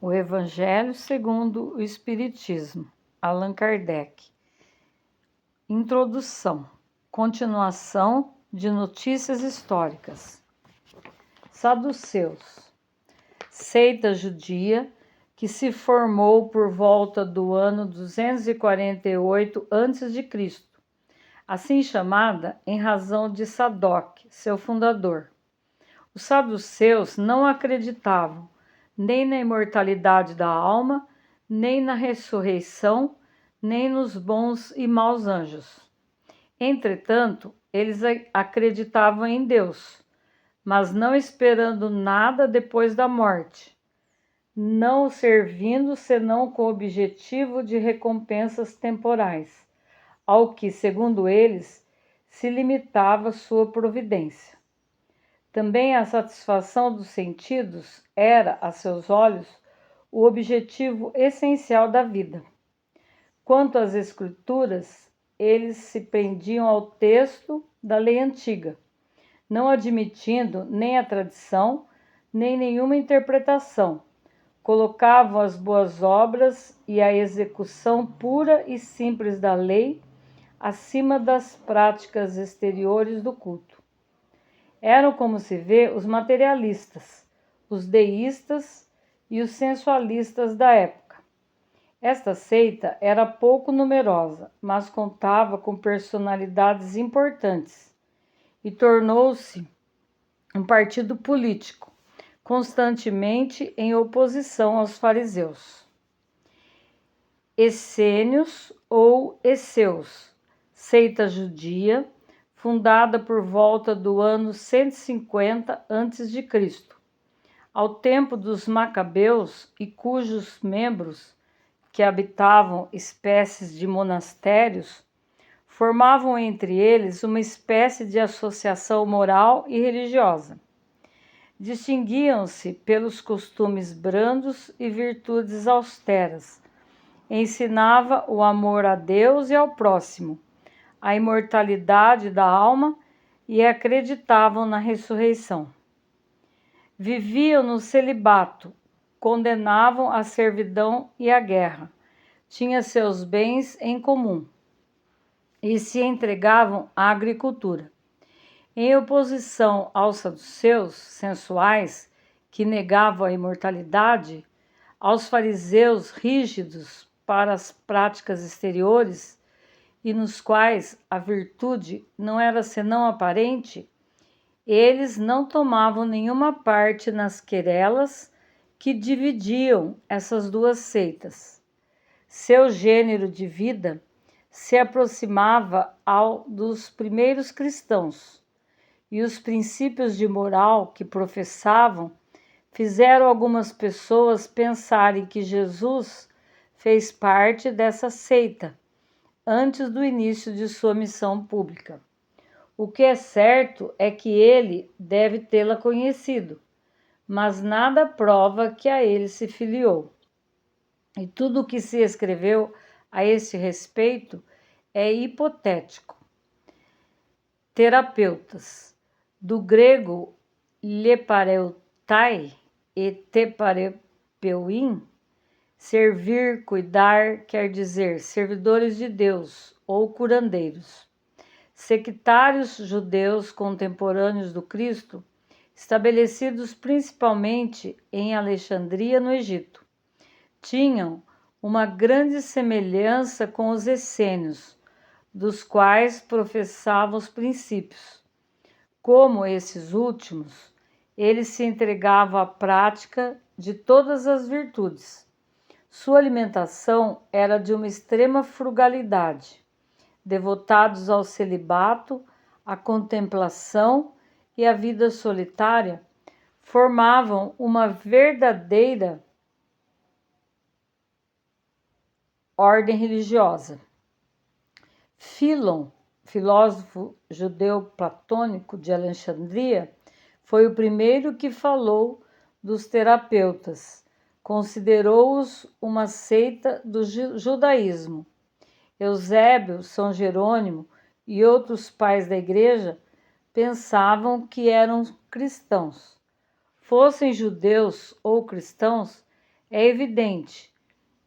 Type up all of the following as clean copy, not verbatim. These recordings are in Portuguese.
O Evangelho segundo o Espiritismo, Allan Kardec. Introdução. Continuação de notícias históricas. Saduceus, seita judia que se formou por volta do ano 248 a.C., assim chamada em razão de Sadoc, seu fundador. Os saduceus não acreditavam nem na imortalidade da alma, nem na ressurreição, nem nos bons e maus anjos. Entretanto, eles acreditavam em Deus, mas não esperando nada depois da morte, não o servindo senão com o objetivo de recompensas temporais, ao que, segundo eles, se limitava sua providência. Também a satisfação dos sentidos era, a seus olhos, o objetivo essencial da vida. Quanto às escrituras, eles se prendiam ao texto da lei antiga, não admitindo nem a tradição, nem nenhuma interpretação. Colocavam as boas obras e a execução pura e simples da lei acima das práticas exteriores do culto. Eram, como se vê, os materialistas, os deístas e os sensualistas da época. Esta seita era pouco numerosa, mas contava com personalidades importantes e tornou-se um partido político, constantemente em oposição aos fariseus. Essênios ou Esseus, seita judia, fundada por volta do ano 150 a.C., ao tempo dos Macabeus, e cujos membros, que habitavam espécies de monastérios, formavam entre eles uma espécie de associação moral e religiosa. Distinguiam-se pelos costumes brandos e virtudes austeras. Ensinava o amor a Deus e ao próximo, a imortalidade da alma e acreditavam na ressurreição. Viviam no celibato, condenavam a servidão e a guerra, tinham seus bens em comum e se entregavam à agricultura. Em oposição aos saduceus sensuais, que negavam a imortalidade, aos fariseus rígidos para as práticas exteriores, e nos quais a virtude não era senão aparente, eles não tomavam nenhuma parte nas querelas que dividiam essas duas seitas. Seu gênero de vida se aproximava ao dos primeiros cristãos, e os princípios de moral que professavam fizeram algumas pessoas pensarem que Jesus fez parte dessa seita antes do início de sua missão pública. O que é certo é que ele deve tê-la conhecido, mas nada prova que a ele se filiou. E tudo o que se escreveu a esse respeito é hipotético. Terapeutas, do grego lepareutai e teparepeuin, servir, cuidar, quer dizer servidores de Deus ou curandeiros. Sectários judeus contemporâneos do Cristo, estabelecidos principalmente em Alexandria, no Egito, tinham uma grande semelhança com os essênios, dos quais professavam os princípios. Como esses últimos, eles se entregavam à prática de todas as virtudes. Sua alimentação era de uma extrema frugalidade, devotados ao celibato, à contemplação e à vida solitária, formavam uma verdadeira ordem religiosa. Filon, filósofo judeu platônico de Alexandria, foi o primeiro que falou dos terapeutas. Considerou-os uma seita do judaísmo. Eusébio, São Jerônimo e outros pais da igreja pensavam que eram cristãos. Fossem judeus ou cristãos, É evidente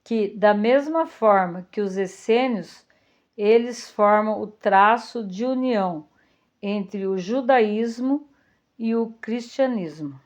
que, da mesma forma que os essênios, eles formam o traço de união entre o judaísmo e o cristianismo.